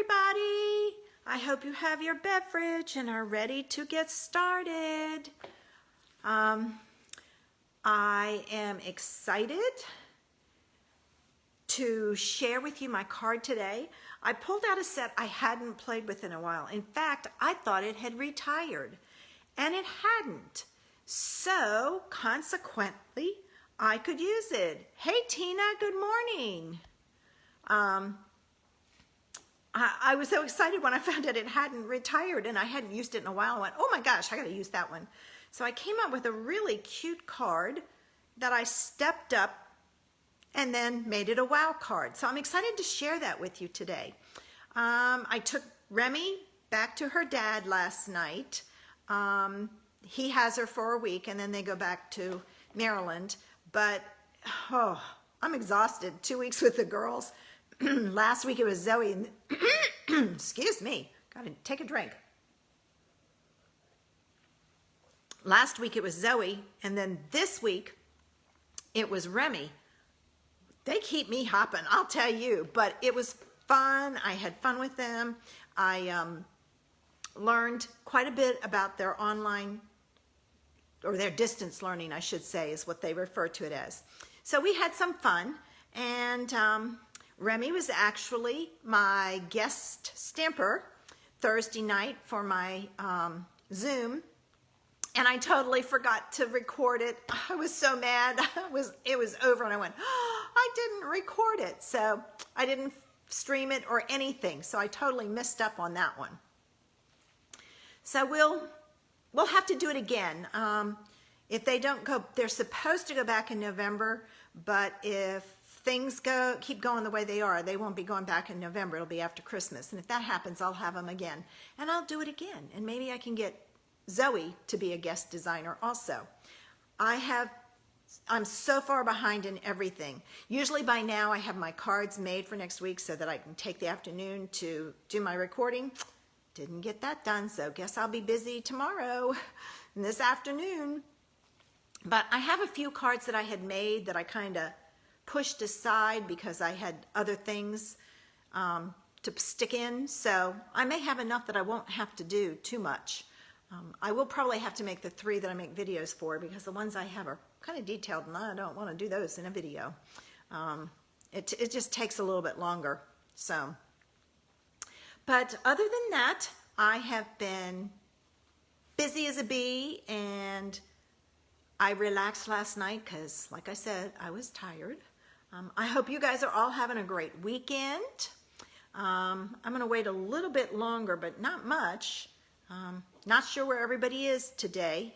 everybody. I hope you have your beverage and are ready to get started. I am excited to share with you my card today. I pulled out a set I hadn't played with in a while. In fact, I thought it had retired, and it hadn't. So, consequently, I could use it. Hey, Tina, good morning. I was so excited when I found out it hadn't retired and I hadn't used it in a while. I went, oh my gosh, I gotta use that one. So I came up with a really cute card that I stepped up and then made it a wow card. So I'm excited to share that with you today. I took Remy back to her dad last night. He has her for a week and then they go back to Maryland. But, I'm exhausted. 2 weeks with the girls. Last week it was Zoe. Excuse me. Gotta take a drink. Last week it was Zoe, and then this week it was Remy. They keep me hopping, I'll tell you, but it was fun. I had fun with them. I learned quite a bit about their online, or their distance learning, I should say, is what they refer to it as. So we had some fun, and Remy was actually my guest stamper Thursday night for my Zoom, and I totally forgot to record it. I was so mad. It was over, and I went, oh, I didn't record it, so I didn't stream it or anything, so I totally messed up on that one. So we'll have to do it again. If they don't go, they're supposed to go back in November, but if things keep going the way they are, they won't be going back in November. It'll be after Christmas. And if that happens, I'll have them again. And I'll do it again. And maybe I can get Zoe to be a guest designer also. I'm so far behind in everything. Usually by now I have my cards made for next week so that I can take the afternoon to do my recording. Didn't get that done, so guess I'll be busy tomorrow and this afternoon. But I have a few cards that I had made that I kind of pushed aside because I had other things to stick in. So I may have enough that I won't have to do too much. I will probably have to make the 3 that I make videos for, because the ones I have are kind of detailed and I don't want to do those in a video. It just takes a little bit longer. So, but other than that, I have been busy as a bee, and I relaxed last night because, like I said, I was tired. I hope you guys are all having a great weekend. I'm going to wait a little bit longer, but not much. Not sure where everybody is today.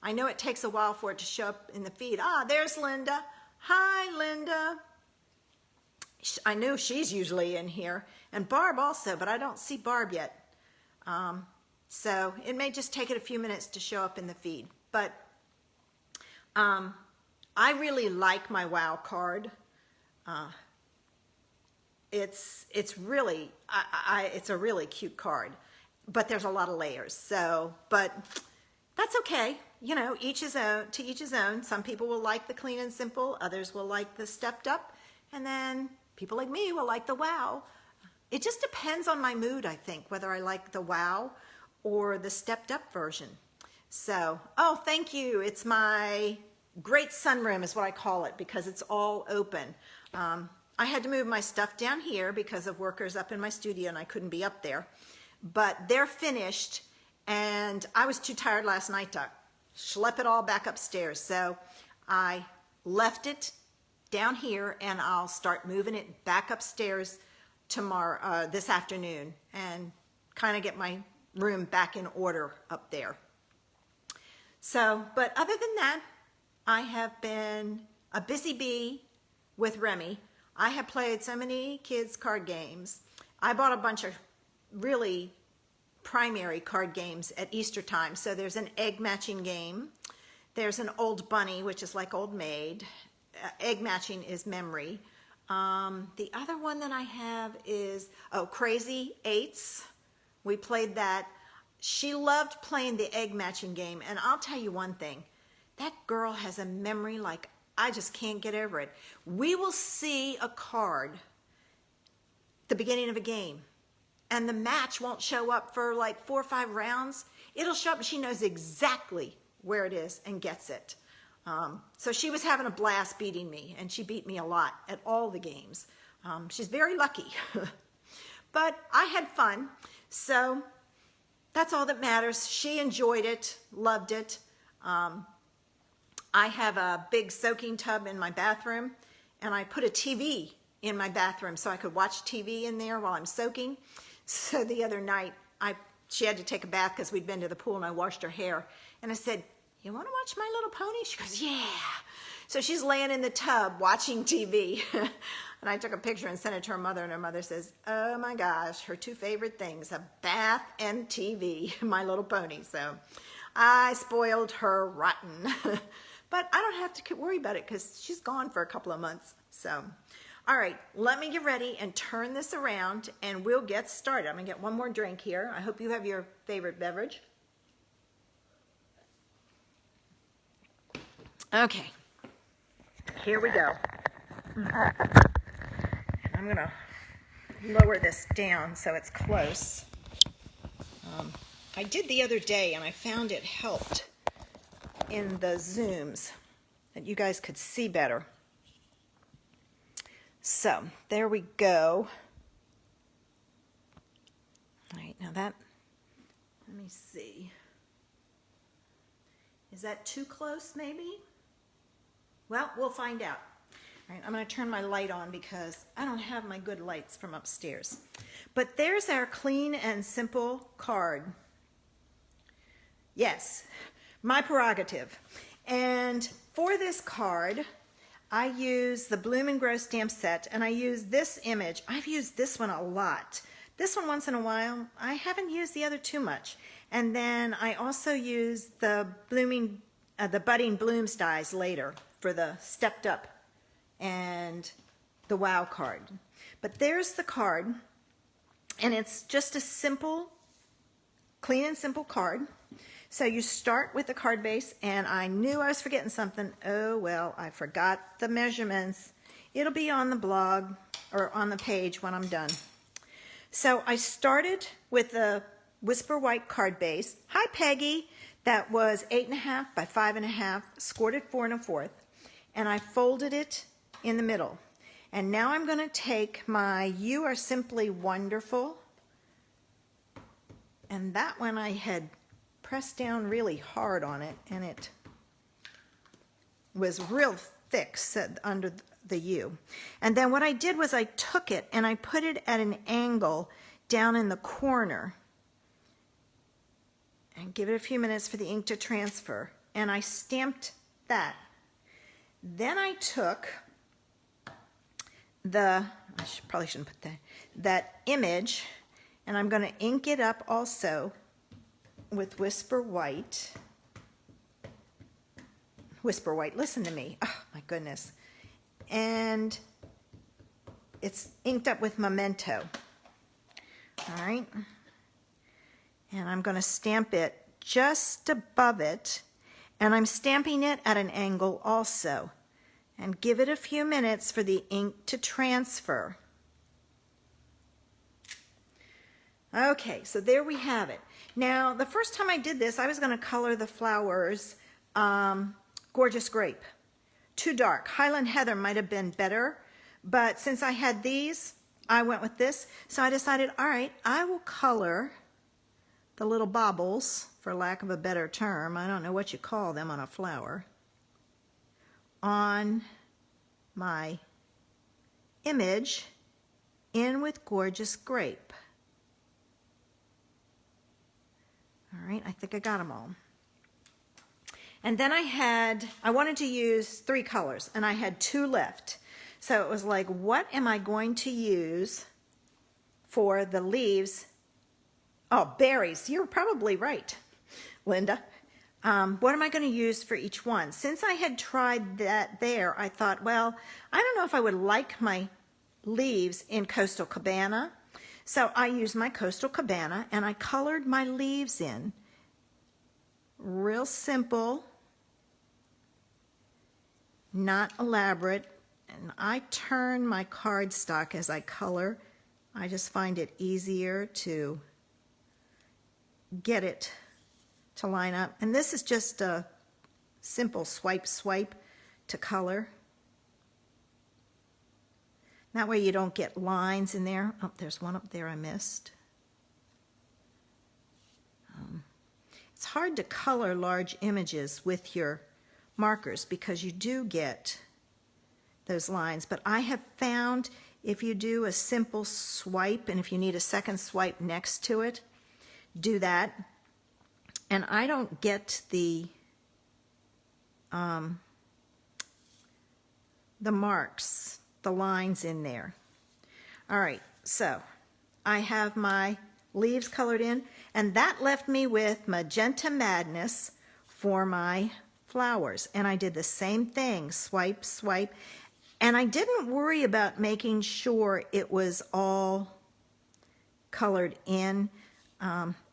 I know it takes a while for it to show up in the feed. There's Linda. Hi, Linda. I know she's usually in here. And Barb also, but I don't see Barb yet. So it may just take it a few minutes to show up in the feed. But I really like my wow card. It's really it's a really cute card, but there's a lot of layers. So, but that's okay. You know, each his own, to each his own. Some people will like the clean and simple. Others will like the stepped up, and then people like me will like the wow. It just depends on my mood, I think, whether I like the wow or the stepped up version. So, thank you. It's my great sunroom is what I call it, because it's all open. I had to move my stuff down here because of workers up in my studio and I couldn't be up there. But they're finished, and I was too tired last night to schlep it all back upstairs. So I left it down here, and I'll start moving it back upstairs tomorrow, this afternoon, and kind of get my room back in order up there. So, but other than that, I have been a busy bee with Remy. I have played so many kids' card games. I bought a bunch of really primary card games at Easter time. So there's an egg matching game. There's an Old Bunny, which is like Old Maid. Egg matching is memory. The other one that I have is, Crazy Eights. We played that. She loved playing the egg matching game. And I'll tell you one thing. That girl has a memory like I just can't get over it. We will see a card the beginning of a game and the match won't show up for like 4 or 5 rounds. It'll show up and she knows exactly where it is and gets it. So she was having a blast beating me, and she beat me a lot at all the games. She's very lucky. But I had fun, so that's all that matters. She enjoyed it, loved it. I have a big soaking tub in my bathroom, and I put a TV in my bathroom so I could watch TV in there while I'm soaking. So the other night, she had to take a bath because we'd been to the pool, and I washed her hair. And I said, "You want to watch My Little Pony?" She goes, "Yeah." So she's laying in the tub watching TV. And I took a picture and sent it to her mother, and her mother says, "Oh my gosh, her 2 favorite things, a bath and TV, My Little Pony." So I spoiled her rotten. But I don't have to worry about it because she's gone for a couple of months. So, all right, let me get ready and turn this around, and we'll get started. I'm going to get one more drink here. I hope you have your favorite beverage. Okay, here we go. I'm going to lower this down so it's close. I did the other day, and I found it helped in the zooms that you guys could see better. So there we go. All right, now that, let me see. Is that too close maybe? Well, we'll find out. All right, I'm going to turn my light on because I don't have my good lights from upstairs. But there's our clean and simple card. Yes, my prerogative. And for this card, I use the Bloom and Grow stamp set, and I use this image. I've used this one a lot. This one once in a while. I haven't used the other too much. And then I also use the budding blooms dies later for the stepped up and the wow card. But there's the card, and it's just a simple, clean and simple card. So you start with the card base, and I knew I was forgetting something. Oh well, I forgot the measurements. It'll be on the blog or on the page when I'm done. So I started with the Whisper White card base. Hi Peggy. That was 8.5 by 5.5, scored at 4 1/4, and I folded it in the middle. And now I'm going to take my You Are Simply Wonderful, and that one I had pressed down really hard on it, and it was real thick set under the U. And then what I did was I took it and I put it at an angle down in the corner, and give it a few minutes for the ink to transfer, and I stamped that. Then I took probably shouldn't put that image, and I'm going to ink it up also with Whisper White. Whisper White, listen to me. Oh my goodness. And it's inked up with Memento. All right. And I'm going to stamp it just above it, and I'm stamping it at an angle also, and give it a few minutes for the ink to transfer. Okay, so there we have it. Now, the first time I did this, I was going to color the flowers Gorgeous Grape. Too dark. Highland Heather might have been better, but since I had these, I went with this. So I decided, all right, I will color the little baubles, for lack of a better term, I don't know what you call them on a flower, on my image in with Gorgeous Grape. All right, I think I got them all. And then I wanted to use 3 colors, and I had 2 left. So it was like, what am I going to use for the leaves? Oh, berries. You're probably right, Linda. What am I going to use for each one? Since I had tried that there, I thought, well, I don't know if I would like my leaves in Coastal Cabana. So I used my Coastal Cabana, and I colored my leaves in. Real simple, not elaborate. And I turn my cardstock as I color I just find it easier to get it to line up. And this is just a simple swipe to color. That way you don't get lines in there. Oh, there's one up there I missed. It's hard to color large images with your markers because you do get those lines, but I have found if you do a simple swipe, and if you need a second swipe next to it, do that. And I don't get the marks, the lines in there. All right, so I have my leaves colored in, and that left me with Magenta Madness for my flowers. And I did the same thing, swipe, swipe, and I didn't worry about making sure it was all colored in.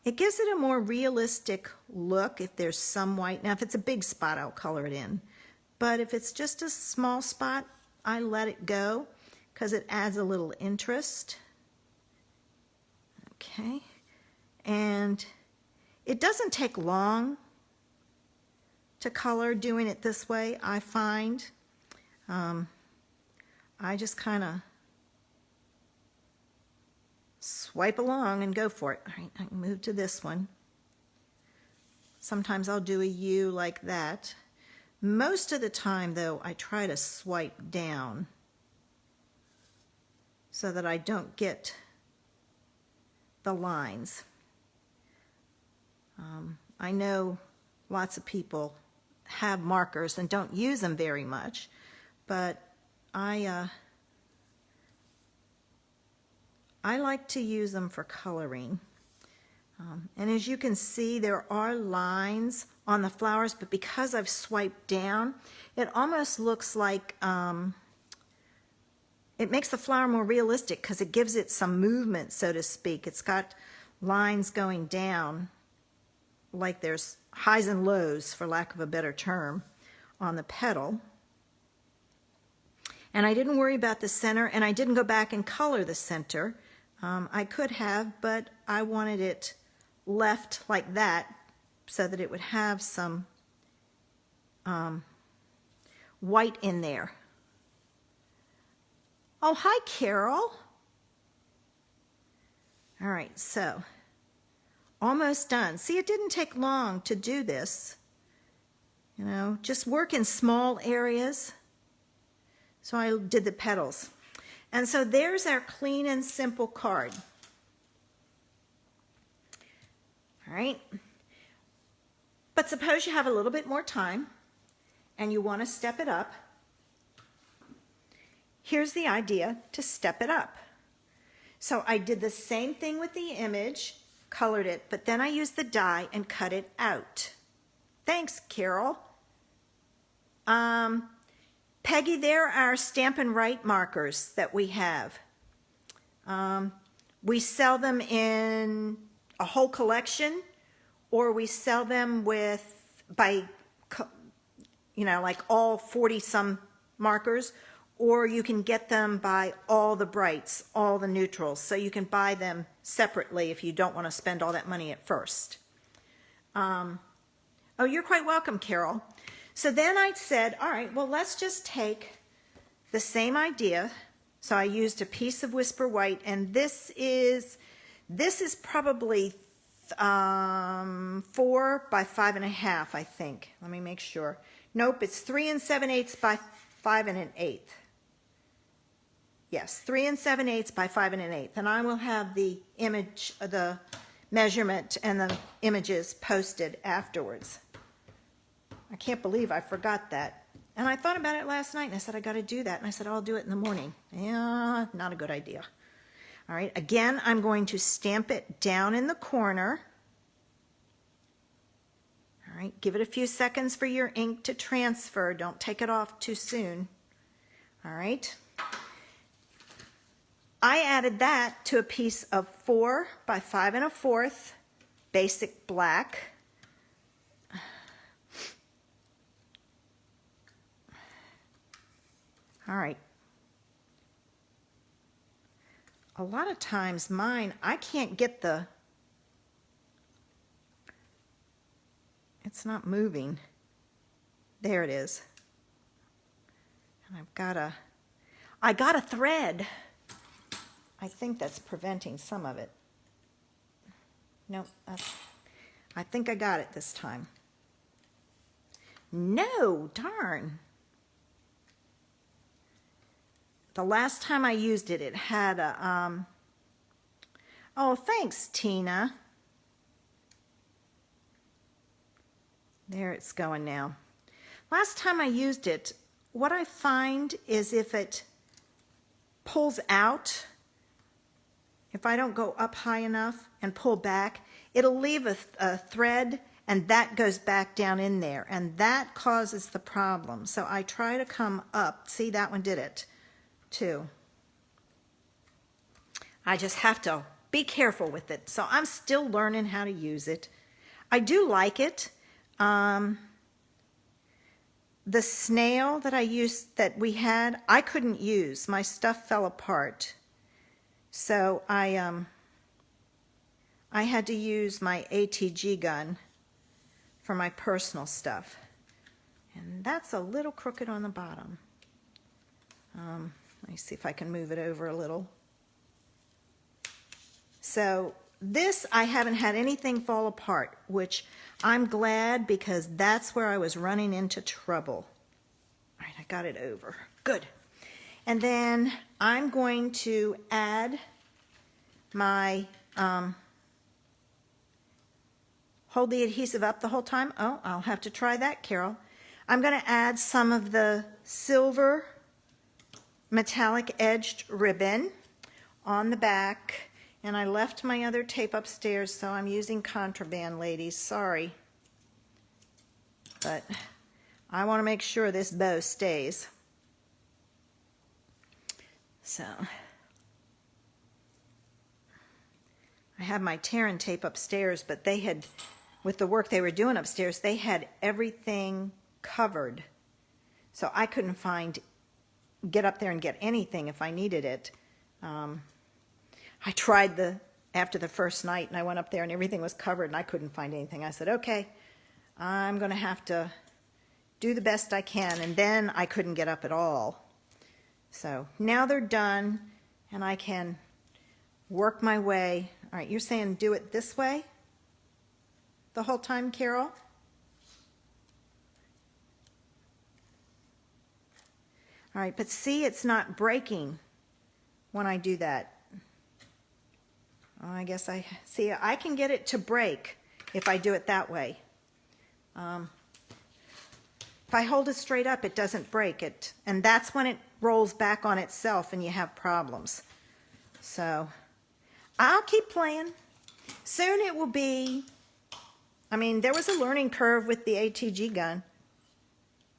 It gives it a more realistic look if there's some white. Now, if it's a big spot, I'll color it in. But if it's just a small spot, I let it go because it adds a little interest. Okay. And it doesn't take long to color doing it this way, I find. I just kind of swipe along and go for it. All right, I can move to this one. Sometimes I'll do a U like that. Most of the time, though, I try to swipe down so that I don't get the lines. I know lots of people have markers and don't use them very much, but I like to use them for coloring. And as you can see, there are lines on the flowers, but because I've swiped down, it almost looks like, it makes the flower more realistic because it gives it some movement, so to speak. It's got lines going down, like there's highs and lows, for lack of a better term, on the petal. And I didn't worry about the center, and I didn't go back and color the center. I could have, but I wanted it left like that so that it would have some white in there. Oh, hi, Carol. All right, so almost done. See, it didn't take long to do this. You know, just work in small areas. So I did the petals. And so there's our clean and simple card. All right. But suppose you have a little bit more time and you want to step it up. Here's the idea to step it up. So I did the same thing with the image, colored it, but then I used the die and cut it out. Thanks, Carol. Peggy, there are Stampin' Write markers that we have. We sell them in a whole collection, or we sell them by like all 40-some markers, or you can get them by all the brights, all the neutrals, so you can buy them separately if you don't want to spend all that money at first. Oh, you're quite welcome, Carol. So then I said, all right, well, let's just take the same idea. So I used a piece of Whisper White, and this is probably 4 by 5.5, I think. Let me make sure. Nope, it's 3 7/8 by 5 1/8. Yes, 3 7/8 by 5 1/8. And I will have the image, the measurement, and the images posted afterwards. I can't believe I forgot that. And I thought about it last night, and I said, I got to do that. And I said, I'll do it in the morning. Yeah, not a good idea. All right, again, I'm going to stamp it down in the corner. All right, give it a few seconds for your ink to transfer. Don't take it off too soon. All right. I added that to a piece of 4 by 5 1/4 basic black. All right. a lot of times mine, I can't get it's not moving. There it is. And I got a thread. I think that's preventing some of it. Nope, I think I got it this time. No, darn. The last time I used it, it had a, oh, thanks, Tina. There it's going now. Last time I used it, what I find is if it pulls out, if I don't go up high enough and pull back, it'll leave a thread and that goes back down in there, and that causes the problem. So I try to come up. See, that one did it too. I just have to be careful with it. So I'm still learning how to use it. I do like it. The snail that I used, that we had, I couldn't use. My stuff fell apart. So I had to use my ATG gun for my personal stuff. And that's a little crooked on the bottom. Let me see if I can move it over a little. So this, I haven't had anything fall apart, which I'm glad, because that's where I was running into trouble. All right, I got it over. Good. And then I'm going to add my, hold the adhesive up the whole time. Oh, I'll have to try that, Carol. I'm going to add some of the silver metallic edged ribbon on the back. And I left my other tape upstairs, so I'm using contraband, ladies. Sorry. But I want to make sure this bow stays. So I have my Terran tape upstairs, but they had, with the work they were doing upstairs, they had everything covered. So I couldn't get up there and get anything if I needed it. I tried after the first night, and I went up there and everything was covered and I couldn't find anything. I said, okay, I'm going to have to do the best I can. And then I couldn't get up at all. So now they're done and I can work my way. All right, you're saying do it this way the whole time, Carol? All right, but see, it's not breaking when I do that. I guess I can get it to break if I do it that way. If I hold it straight up, it doesn't break it. And that's when it rolls back on itself and you have problems. So I'll keep playing. Soon it will be, I mean, there was a learning curve with the ATG gun,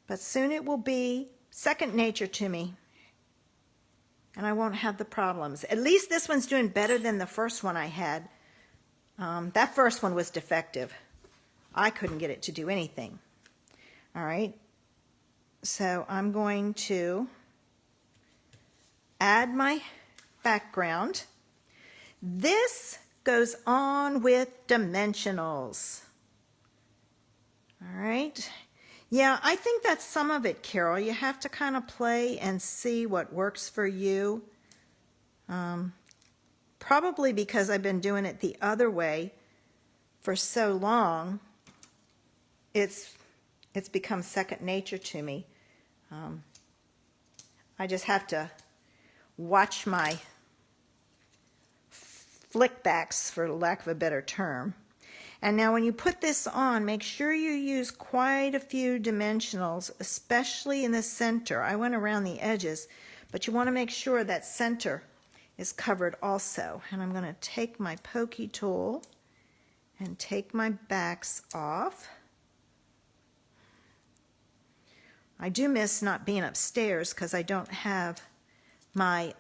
but soon it will be second nature to me. And I won't have the problems. At least this one's doing better than the first one I had. That first one was defective. I couldn't get it to do anything. All right. So I'm going to add my background. This goes on with dimensionals. All right. Yeah, I think that's some of it, Carol. You have to kind of play and see what works for you. Probably because I've been doing it the other way for so long, it's become second nature to me. I just have to watch my flick backs, for lack of a better term. And now when you put this on, make sure you use quite a few dimensionals, especially in the center. I went around the edges, but you want to make sure that center is covered also. And I'm going to take my pokey tool and take my backs off. I do miss not being upstairs because I don't have my,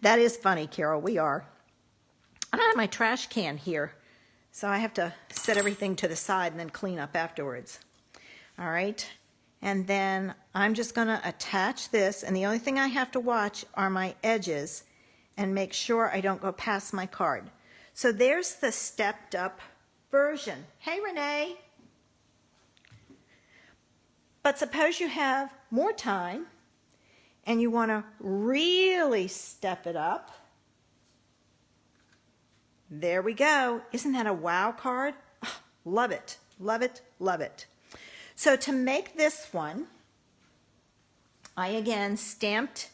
that is funny, Carol, we are. I don't have my trash can here, so I have to set everything to the side and then clean up afterwards. All right, And then I'm just going to attach this, and the only thing I have to watch are my edges and make sure I don't go past my card. So there's the stepped up version. Hey, Renee. But suppose you have more time and you want to really step it up. There we go. Isn't that a wow card? Oh, love it, love it, love it. So to make this one, I again stamped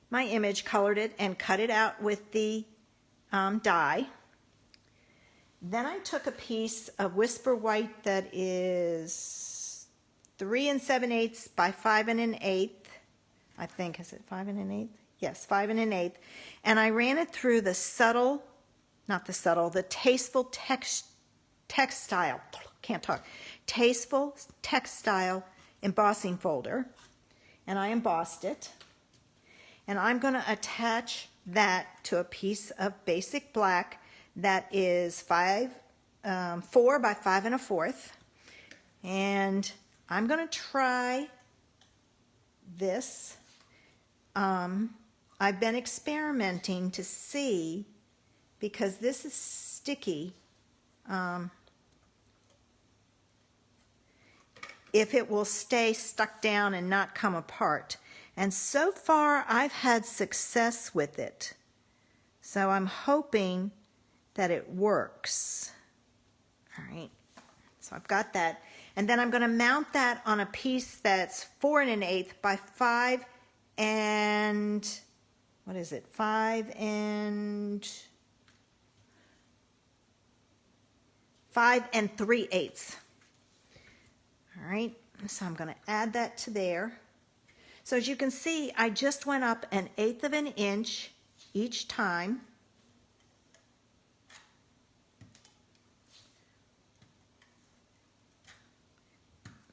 my image, colored it, and cut it out with the die. Then I took a piece of Whisper White that is 3 7/8 by 5 1/8. I think, is it 5 1/8? Yes, 5 1/8. And I ran it through the tasteful textile, can't talk, tasteful textile embossing folder. And I embossed it. And I'm going to attach that to a piece of basic black that is 4 by 5 1/4. And I'm going to try this. I've been experimenting to see, because this is sticky, if it will stay stuck down and not come apart. And so far I've had success with it. So I'm hoping that it works. All right, so I've got that. And then I'm going to mount that on a piece that's 4 1/8 by 5 and, what is it, 5 3/8. All right, so I'm going to add that to there. So as you can see, I just went up 1/8 of an inch each time.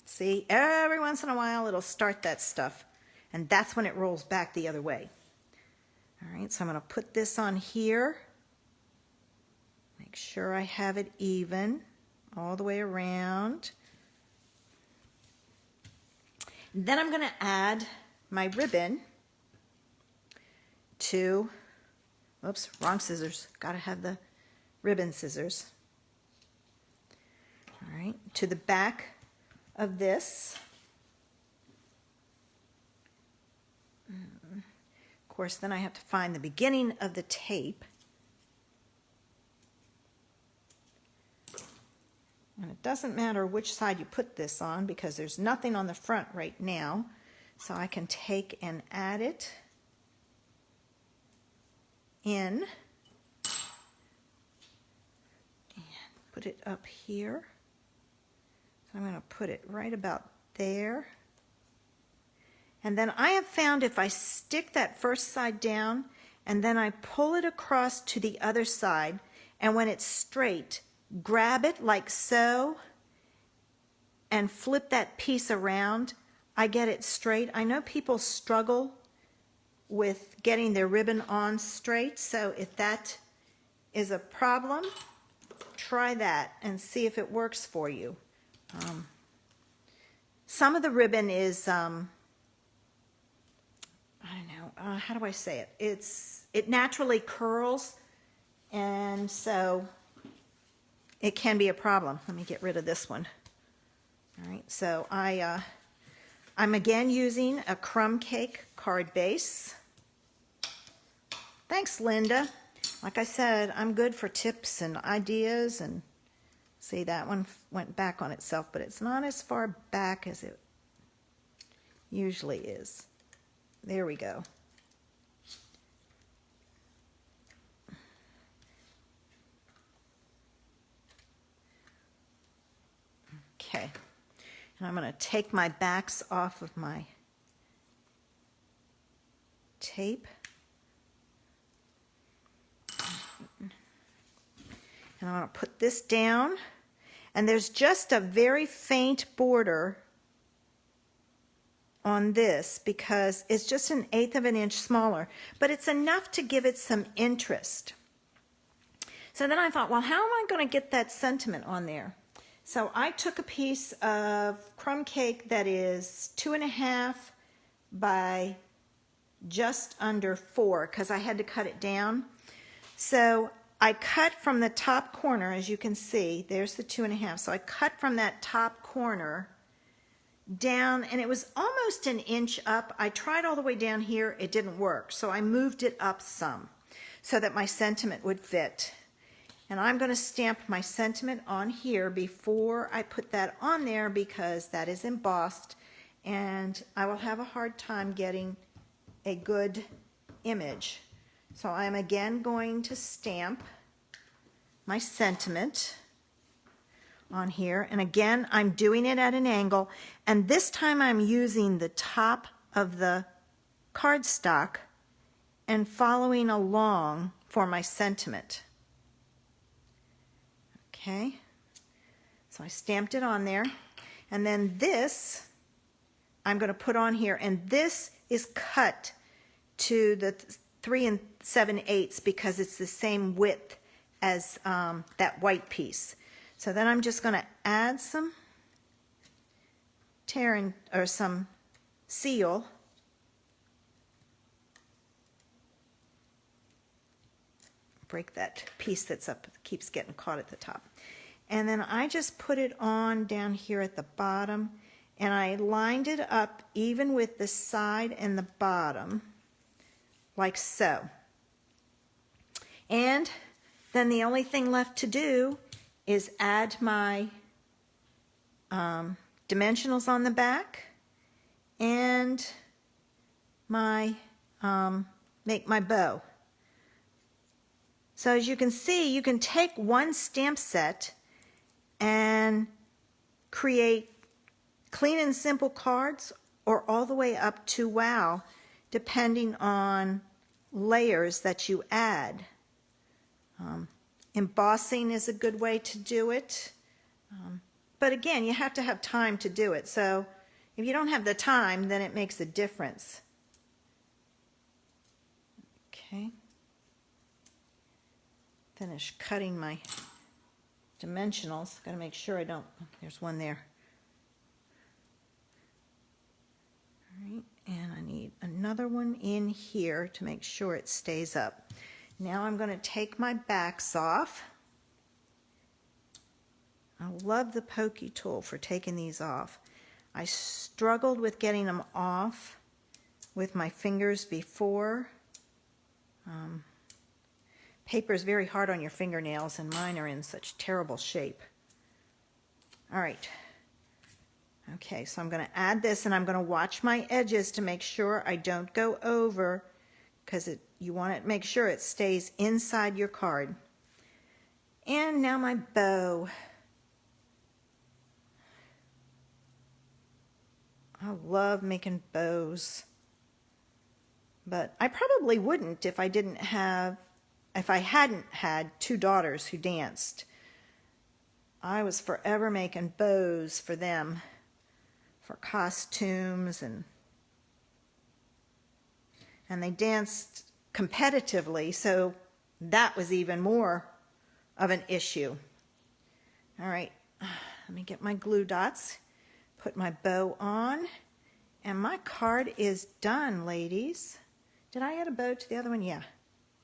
See, every once in a while it'll start that stuff, and that's when it rolls back the other way. All right, so I'm going to put this on here. Make sure I have it even all the way around. Then I'm going to add my ribbon to, oops, wrong scissors. Got to have the ribbon scissors. All right, to the back of this. Of course, then I have to find the beginning of the tape. And it doesn't matter which side you put this on, because there's nothing on the front right now. So I can take and add it in and put it up here. So I'm going to put it right about there. And then I have found if I stick that first side down and then I pull it across to the other side, and when it's straight, grab it like so and flip that piece around, I get it straight. I know people struggle with getting their ribbon on straight, so if that is a problem, try that and see if it works for you. Some of the ribbon is, I don't know, how do I say it? It naturally curls, and so it can be a problem. Let me get rid of this one. All right, so I'm again using a crumb cake card base. Thanks, Linda. Like I said, I'm good for tips and ideas, and see, that one went back on itself, but it's not as far back as it usually is. There we go. Okay. And I'm going to take my backs off of my tape. And I'm going to put this down. And there's just a very faint border on this because it's just 1/8 of an inch smaller, but it's enough to give it some interest. So then I thought, well, how am I going to get that sentiment on there? So I took a piece of crumb cake that is 2.5 by just under 4 because I had to cut it down. So I cut from the top corner, as you can see, there's the 2.5. So I cut from that top corner down, and it was almost an inch up. I tried all the way down here, it didn't work. So I moved it up some so that my sentiment would fit. And I'm going to stamp my sentiment on here before I put that on there because that is embossed and I will have a hard time getting a good image. So I'm again going to stamp my sentiment on here. And again, I'm doing it at an angle. And this time I'm using the top of the cardstock and following along for my sentiment. Okay, so I stamped it on there, and then this I'm going to put on here, and this is cut to the 3 7/8 because it's the same width as that white piece. So then I'm just going to add some tearing or some seal. Break that piece that's up, keeps getting caught at the top. And then I just put it on down here at the bottom, and I lined it up even with the side and the bottom, like so. And then the only thing left to do is add my dimensionals on the back and my make my bow. So as you can see, you can take one stamp set and create clean and simple cards or all the way up to wow, depending on layers that you add. Embossing is a good way to do it. But again, you have to have time to do it. So if you don't have the time, then it makes a difference. Okay. Finish cutting my dimensionals. Got to make sure I don't, there's one there. All right, and I need another one in here to make sure it stays up. Now I'm going to take my backs off. I love the pokey tool for taking these off. I struggled with getting them off with my fingers before. Paper is very hard on your fingernails, and mine are in such terrible shape. All right. Okay, so I'm going to add this, and I'm going to watch my edges to make sure I don't go over, because you want to make sure it stays inside your card. And now my bow. I love making bows, but I probably wouldn't if I hadn't had 2 daughters who danced. I was forever making bows for them, for costumes, and they danced competitively, so that was even more of an issue. All right, let me get my glue dots, put my bow on, and my card is done, ladies. Did I add a bow to the other one? Yeah,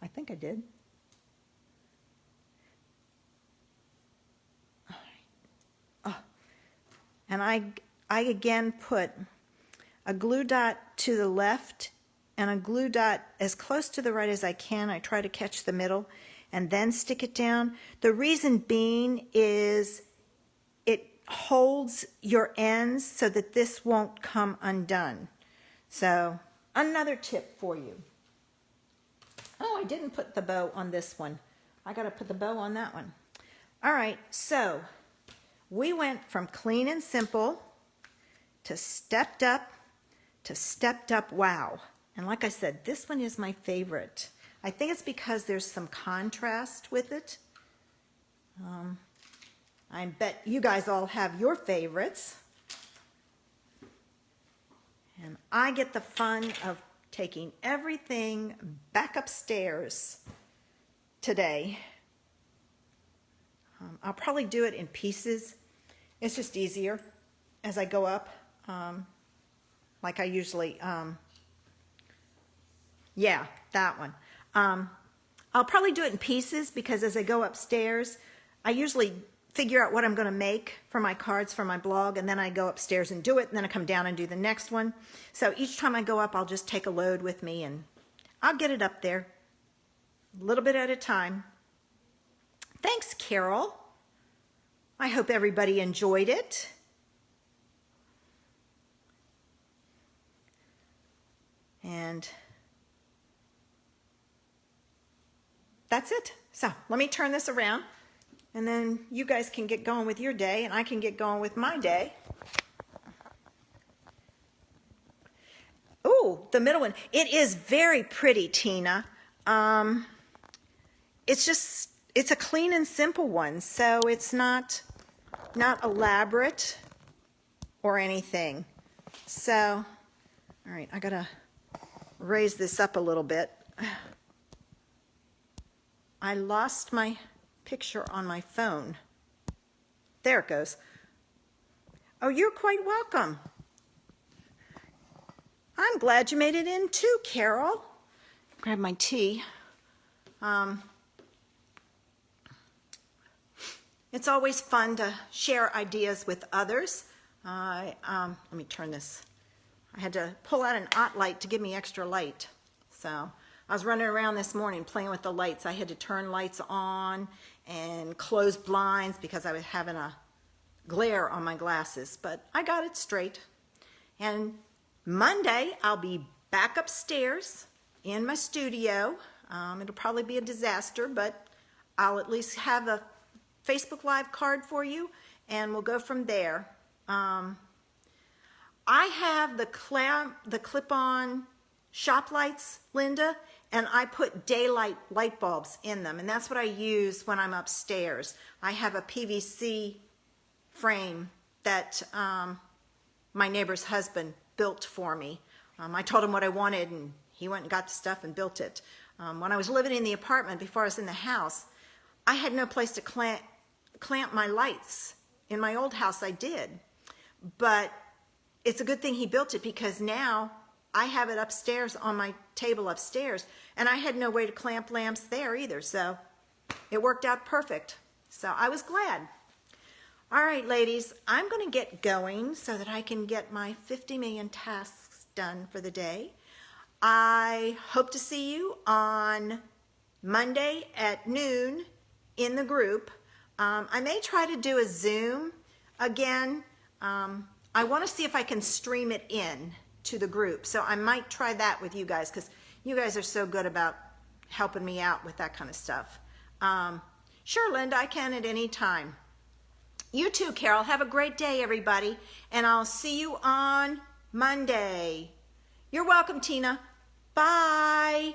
I think I did. And I again put a glue dot to the left and a glue dot as close to the right as I can. I try to catch the middle and then stick it down. The reason being is it holds your ends so that this won't come undone. So another tip for you. Oh, I didn't put the bow on this one. I got to put the bow on that one. All right, so we went from clean and simple to stepped up wow. And like I said, this one is my favorite. I think it's because there's some contrast with it. I bet you guys all have your favorites. And I get the fun of taking everything back upstairs today. I'll probably do it in pieces It's just easier as I go up, like I usually, yeah, that one. I'll probably do it in pieces because as I go upstairs, I usually figure out what I'm going to make for my cards for my blog, and then I go upstairs and do it, and then I come down and do the next one. So each time I go up, I'll just take a load with me, and I'll get it up there a little bit at a time. Thanks, Carol. I hope everybody enjoyed it. And that's it. So let me turn this around, and then you guys can get going with your day, and I can get going with my day. Oh, the middle one. It is very pretty, Tina. It's a clean and simple one, so it's not elaborate or anything. So, all right, I gotta raise this up a little bit. I lost my picture on my phone. There it goes. Oh, you're quite welcome. I'm glad you made it in too, Carol. Grab my tea. It's always fun to share ideas with others. Let me turn this. I had to pull out an OttLite to give me extra light. So I was running around this morning playing with the lights. I had to turn lights on and close blinds because I was having a glare on my glasses, but I got it straight. And Monday, I'll be back upstairs in my studio. It'll probably be a disaster, but I'll at least have a Facebook Live card for you, and we'll go from there. I have the clip-on shop lights, Linda, and I put daylight light bulbs in them, and that's what I use when I'm upstairs. I have a PVC frame that my neighbor's husband built for me. I told him what I wanted, and he went and got the stuff and built it. When I was living in the apartment before I was in the house, I had no place to clamp my lights. In my old house I did, but it's a good thing he built it because now I have it upstairs on my table upstairs, and I had no way to clamp lamps there either, so it worked out perfect. So I was glad. All right, ladies, I'm going to get going so that I can get my 50 million tasks done for the day. I hope to see you on Monday at noon in the group. I may try to do a Zoom again. I want to see if I can stream it in to the group. So I might try that with you guys because you guys are so good about helping me out with that kind of stuff. Sure, Linda, I can at any time. You too, Carol. Have a great day, everybody. And I'll see you on Monday. You're welcome, Tina. Bye.